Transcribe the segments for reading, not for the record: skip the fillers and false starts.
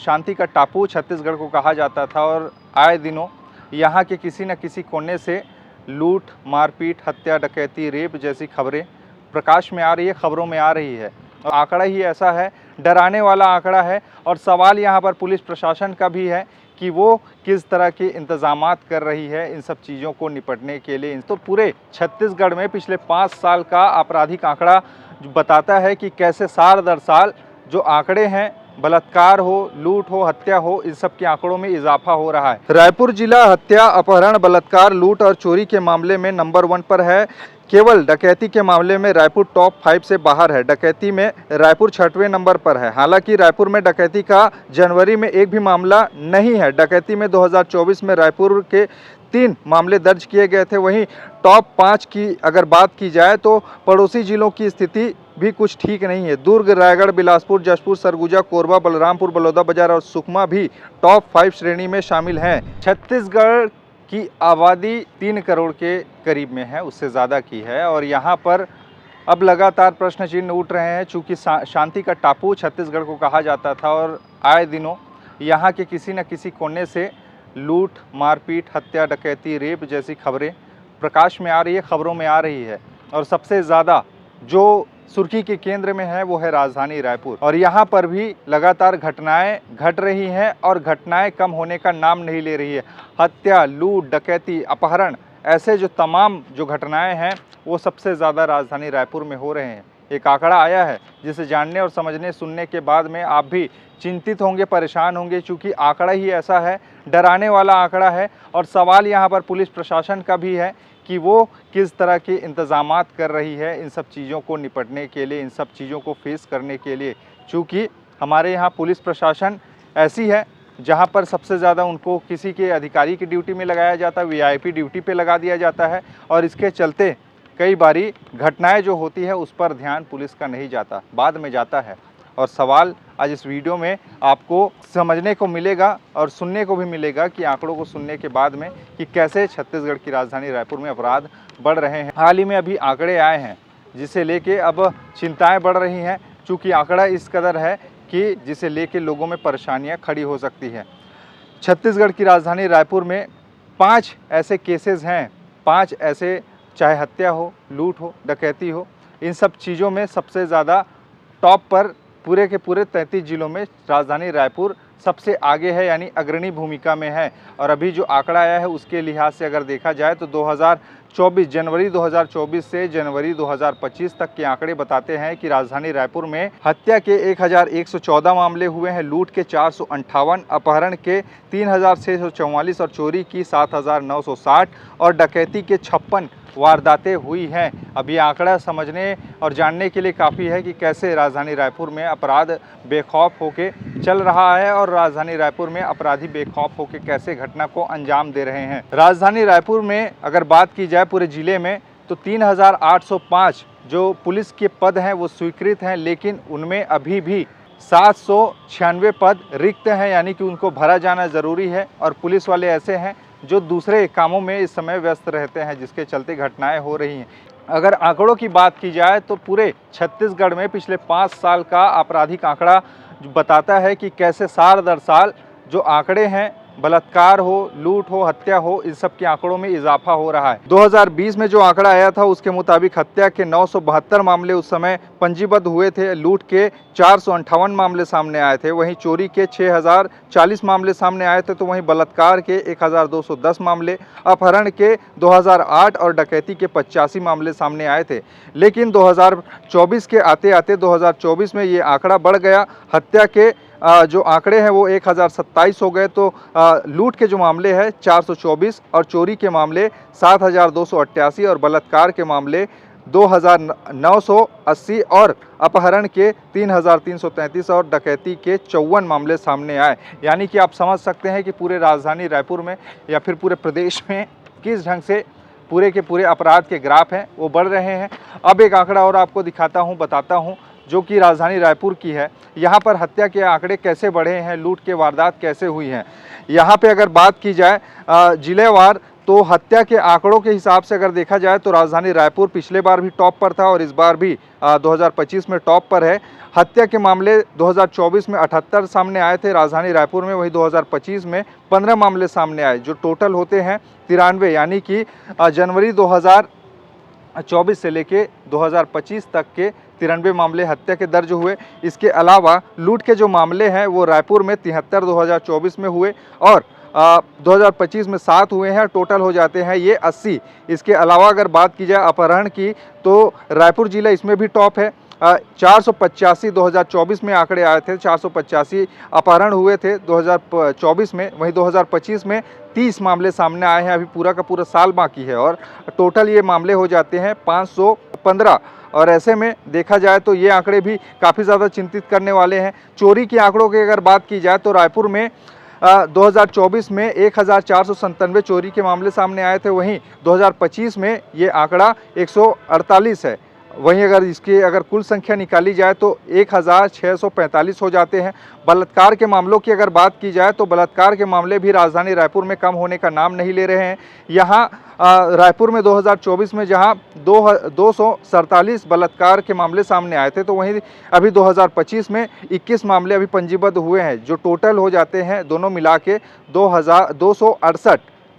शांति का टापू छत्तीसगढ़ को कहा जाता था और आए दिनों यहाँ के किसी न किसी कोने से लूट, मारपीट, हत्या, डकैती, रेप जैसी खबरें प्रकाश में आ रही है, खबरों में आ रही है। और आंकड़ा ही ऐसा है, डराने वाला आंकड़ा है। और सवाल यहाँ पर पुलिस प्रशासन का भी है कि वो किस तरह के इंतजामात कर रही है इन सब चीज़ों को निपटने के लिए। तो पूरे छत्तीसगढ़ में पिछले 5 साल का आपराधिक आंकड़ा बताता है कि कैसे साल दर साल जो आंकड़े हैं, बलात्कार हो, लूट हो, हत्या हो, इन सब के आंकड़ों में इजाफा हो रहा है। रायपुर जिला हत्या, अपहरण, बलात्कार, लूट और चोरी के मामले में नंबर 1 पर है। केवल डकैती के मामले में रायपुर टॉप 5 से बाहर है। डकैती में रायपुर 6वें नंबर पर है। हालांकि रायपुर में डकैती का जनवरी में एक भी मामला नहीं है। डकैती में 2024 में रायपुर के 3 मामले दर्ज किए गए थे। वहीं टॉप 5 की अगर बात की जाए तो पड़ोसी जिलों की स्थिति भी कुछ ठीक नहीं है। दुर्ग, रायगढ़, बिलासपुर, जशपुर, सरगुजा, कोरबा, बलरामपुर, बलौदाबाजार और सुकमा भी टॉप 5 श्रेणी में शामिल हैं। छत्तीसगढ़ की आबादी 3 करोड़ के करीब में है, उससे ज़्यादा की है। और यहाँ पर अब लगातार प्रश्न चिन्ह उठ रहे हैं, चूँकि शांति का टापू छत्तीसगढ़ को कहा जाता था और आए दिनों यहाँ के किसी न किसी कोने से लूट, मारपीट, हत्या, डकैती, रेप जैसी खबरें प्रकाश में आ रही है, खबरों में आ रही है। और सबसे ज़्यादा जो सुर्खी के केंद्र में है वो है राजधानी रायपुर। और यहाँ पर भी लगातार घटनाएं घट रही हैं और घटनाएं कम होने का नाम नहीं ले रही है। हत्या, लूट, डकैती, अपहरण, ऐसे जो तमाम जो घटनाएं हैं वो सबसे ज़्यादा राजधानी रायपुर में हो रहे हैं। एक आंकड़ा आया है जिसे जानने और समझने सुनने के बाद में आप भी चिंतित होंगे, परेशान होंगे, क्योंकि आंकड़ा ही ऐसा है, डराने वाला आंकड़ा है। और सवाल यहाँ पर पुलिस प्रशासन का भी है कि वो किस तरह के इंतजामात कर रही है इन सब चीज़ों को निपटने के लिए, इन सब चीज़ों को फेस करने के लिए। चूँकि हमारे यहाँ पुलिस प्रशासन ऐसी है जहाँ पर सबसे ज़्यादा उनको किसी के अधिकारी की ड्यूटी में लगाया जाता है, वीआईपी ड्यूटी पे लगा दिया जाता है। और इसके चलते कई बारी घटनाएं जो होती है उस पर ध्यान पुलिस का नहीं जाता, बाद में जाता है। और सवाल आज इस वीडियो में आपको समझने को मिलेगा और सुनने को भी मिलेगा कि आंकड़ों को सुनने के बाद में कि कैसे छत्तीसगढ़ की राजधानी रायपुर में अपराध बढ़ रहे हैं। हाल ही में अभी आंकड़े आए हैं जिसे लेके अब चिंताएं बढ़ रही हैं, चूँकि आंकड़ा इस कदर है कि जिसे लेके लोगों में परेशानियां खड़ी हो सकती हैं। छत्तीसगढ़ की राजधानी रायपुर में 5 ऐसे केसेस हैं, 5 ऐसे, चाहे हत्या हो, लूट हो, डकैती हो, इन सब चीज़ों में सबसे ज़्यादा टॉप पर पूरे के पूरे 33 जिलों में राजधानी रायपुर सबसे आगे है, यानी अग्रणी भूमिका में है। और अभी जो आंकड़ा आया है उसके लिहाज से अगर देखा जाए तो 2024 जनवरी 2024 से जनवरी 2025 तक के आंकड़े बताते हैं कि राजधानी रायपुर में हत्या के 1114 मामले हुए हैं, लूट के 458, अपहरण के 3644 और चोरी की 7960 और डकैती के 56 वारदातें हुई हैं। अब ये आंकड़ा समझने और जानने के लिए काफ़ी है कि कैसे राजधानी रायपुर में अपराध बेखौफ होके चल रहा है और राजधानी रायपुर में अपराधी बेखौफ होके कैसे घटना को अंजाम दे रहे हैं। राजधानी रायपुर में अगर बात की जाए पूरे ज़िले में तो 3805 जो पुलिस के पद हैं वो स्वीकृत हैं, लेकिन उनमें अभी भी 796 पद रिक्त हैं, यानी कि उनको भरा जाना ज़रूरी है। और पुलिस वाले ऐसे हैं जो दूसरे कामों में इस समय व्यस्त रहते हैं, जिसके चलते घटनाएं हो रही हैं। अगर आंकड़ों की बात की जाए तो पूरे छत्तीसगढ़ में पिछले 5 साल का आपराधिक आंकड़ा बताता है कि कैसे साल दर साल जो आंकड़े हैं, बलात्कार हो, लूट हो, हत्या हो, इस सब के आंकड़ों में इजाफा हो रहा है। 2020 में जो आंकड़ा आया था उसके मुताबिक हत्या के 972 मामले उस समय पंजीबद्ध हुए थे, लूट के 458 मामले सामने आए थे, वहीं चोरी के 6040 मामले सामने आए थे, तो वहीं बलात्कार के 1210 मामले, अपहरण के 2008 और डकैती के 85 मामले सामने आए थे। लेकिन 2024 के आते आते 2024 में ये आंकड़ा बढ़ गया। हत्या के जो आंकड़े हैं वो 1027 हो गए, तो लूट के जो मामले हैं 424 और चोरी के मामले 7288 और बलात्कार के मामले 2980 और अपहरण के 3333 और डकैती के 54 मामले सामने आए। यानी कि आप समझ सकते हैं कि पूरे राजधानी रायपुर में या फिर पूरे प्रदेश में किस ढंग से पूरे के पूरे अपराध के ग्राफ हैं वो बढ़ रहे हैं। अब एक आंकड़ा और आपको दिखाता हूँ, बताता हूँ, जो कि राजधानी रायपुर की है। यहाँ पर हत्या के आंकड़े कैसे बढ़े हैं, लूट के वारदात कैसे हुई हैं। यहाँ पे अगर बात की जाए जिलेवार तो हत्या के आंकड़ों के हिसाब से अगर देखा जाए तो राजधानी रायपुर पिछले बार भी टॉप पर था और इस बार भी 2025 में टॉप पर है। हत्या के मामले 2024 में 78 सामने आए थे राजधानी रायपुर में, वही 2025 में 15 मामले सामने आए, जो टोटल होते हैं 93, यानी कि जनवरी 2024 से लेके 2025 तक के 93 मामले हत्या के दर्ज हुए। इसके अलावा लूट के जो मामले हैं वो रायपुर में 73 2024 में हुए और 2025 में 7 हुए हैं, टोटल हो जाते हैं ये 80। इसके अलावा अगर बात की जाए अपहरण की तो रायपुर जिला इसमें भी टॉप है। 485 2024 में आंकड़े आए थे, 485 अपहरण हुए थे 2024 में, वहीं 2025 में 30 मामले सामने आए हैं। अभी पूरा का पूरा साल बाकी है और टोटल ये मामले हो जाते हैं 515। और ऐसे में देखा जाए तो ये आंकड़े भी काफ़ी ज़्यादा चिंतित करने वाले हैं। चोरी के आंकड़ों की अगर बात की जाए तो रायपुर में 2024 में 1497 चोरी के मामले सामने आए थे, वहीं 2025 में ये आंकड़ा 148 है। वहीं अगर कुल संख्या निकाली जाए तो 1645 हो जाते हैं। बलात्कार के मामलों की अगर बात की जाए तो बलात्कार के मामले भी राजधानी रायपुर में कम होने का नाम नहीं ले रहे हैं। यहाँ रायपुर में 2024 में जहाँ 247 बलात्कार के मामले सामने आए थे, तो वहीं अभी 2025 में 21 मामले अभी पंजीबद्ध हुए हैं, जो टोटल हो जाते हैं दोनों मिला के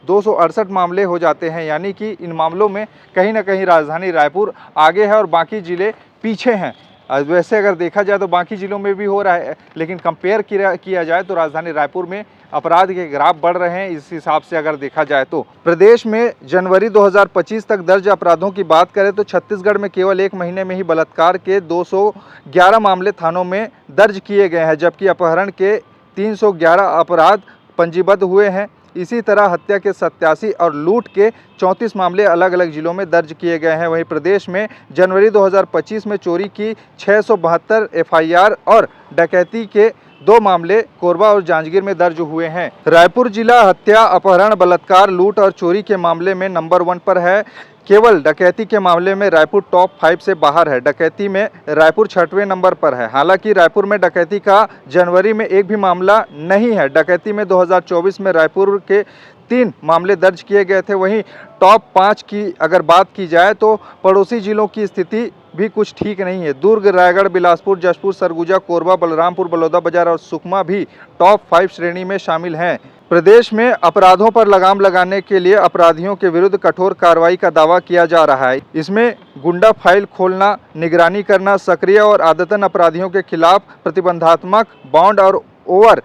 268 मामले हो जाते हैं। यानी कि इन मामलों में कहीं ना कहीं राजधानी रायपुर आगे है और बाकी ज़िले पीछे हैं। वैसे अगर देखा जाए तो बाकी ज़िलों में भी हो रहा है, लेकिन कंपेयर किया जाए तो राजधानी रायपुर में अपराध के ग्राफ बढ़ रहे हैं। इस हिसाब से अगर देखा जाए तो प्रदेश में जनवरी 2025 तक दर्ज अपराधों की बात करें तो छत्तीसगढ़ में केवल एक महीने में ही बलात्कार के 211 मामले थानों में दर्ज किए गए हैं, जबकि अपहरण के 311 अपराध पंजीबद्ध हुए हैं। इसी तरह हत्या के 87 और लूट के 34 मामले अलग अलग जिलों में दर्ज किए गए हैं। वहीं प्रदेश में जनवरी 2025 में चोरी की 672 एफआईआर और डकैती के 2 मामले कोरबा और जांजगीर में दर्ज हुए हैं। रायपुर जिला हत्या, अपहरण, बलात्कार, लूट और चोरी के मामले में नंबर 1 पर है। केवल डकैती के मामले में रायपुर टॉप 5 से बाहर है। डकैती में रायपुर 6वें नंबर पर है। हालांकि रायपुर में डकैती का जनवरी में एक भी मामला नहीं है। डकैती में 2024 में रायपुर के 3 मामले दर्ज किए गए थे। वहीं टॉप 5 की अगर बात की जाए तो पड़ोसी जिलों की स्थिति भी कुछ ठीक नहीं है। दुर्ग, रायगढ़, बिलासपुर, जशपुर, सरगुजा, कोरबा, बलरामपुर, बलौदाबाजार और सुकमा भी टॉप 5 श्रेणी में शामिल हैं। प्रदेश में अपराधों पर लगाम लगाने के लिए अपराधियों के विरुद्ध कठोर कार्रवाई का दावा किया जा रहा है। इसमें गुंडा फाइल खोलना, निगरानी करना, सक्रिय और आदतन अपराधियों के खिलाफ प्रतिबंधात्मक बॉन्ड और ओवर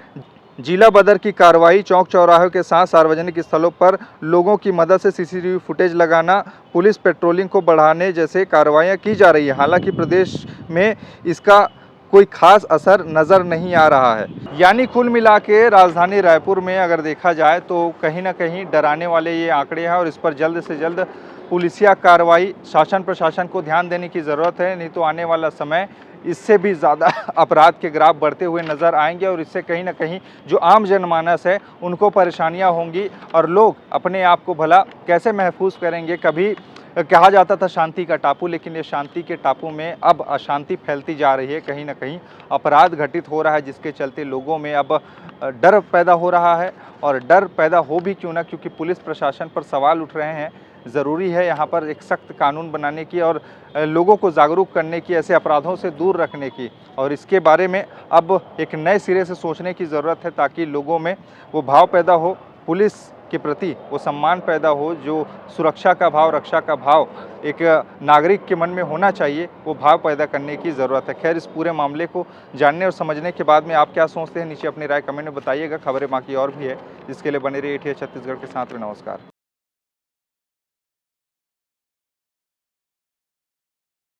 जिला बदर की कार्रवाई, चौक चौराहों के साथ सार्वजनिक स्थलों पर लोगों की मदद से सीसीटीवी फुटेज लगाना, पुलिस पेट्रोलिंग को बढ़ाने जैसे कार्रवाइयाँ की जा रही है। हालांकि प्रदेश में इसका कोई खास असर नज़र नहीं आ रहा है। यानी कुल मिला के राजधानी रायपुर में अगर देखा जाए तो कहीं ना कहीं डराने वाले ये आंकड़े हैं और इस पर जल्द से जल्द पुलिसिया कार्रवाई, शासन प्रशासन को ध्यान देने की ज़रूरत है। नहीं तो आने वाला समय इससे भी ज़्यादा अपराध के ग्राफ बढ़ते हुए नज़र आएंगे और इससे कहीं ना कहीं जो आम जनमानस है उनको परेशानियां होंगी और लोग अपने आप को भला कैसे महफूज करेंगे। कभी कहा जाता था शांति का टापू, लेकिन ये शांति के टापू में अब अशांति फैलती जा रही है। कहीं ना कहीं अपराध घटित हो रहा है, जिसके चलते लोगों में अब डर पैदा हो रहा है। और डर पैदा हो भी क्यों ना, क्योंकि पुलिस प्रशासन पर सवाल उठ रहे हैं। ज़रूरी है यहाँ पर एक सख्त कानून बनाने की और लोगों को जागरूक करने की, ऐसे अपराधों से दूर रखने की, और इसके बारे में अब एक नए सिरे से सोचने की ज़रूरत है, ताकि लोगों में वो भाव पैदा हो, पुलिस के प्रति वो सम्मान पैदा हो, जो सुरक्षा का भाव, रक्षा का भाव एक नागरिक के मन में होना चाहिए, वो भाव पैदा करने की ज़रूरत है। खैर, इस पूरे मामले को जानने और समझने के बाद में आप क्या सोचते हैं, नीचे अपनी राय कमेंट में बताइएगा। खबरें बाकी और भी है, जिसके लिए बने रहिए ATH छत्तीसगढ़ के साथ में। नमस्कार।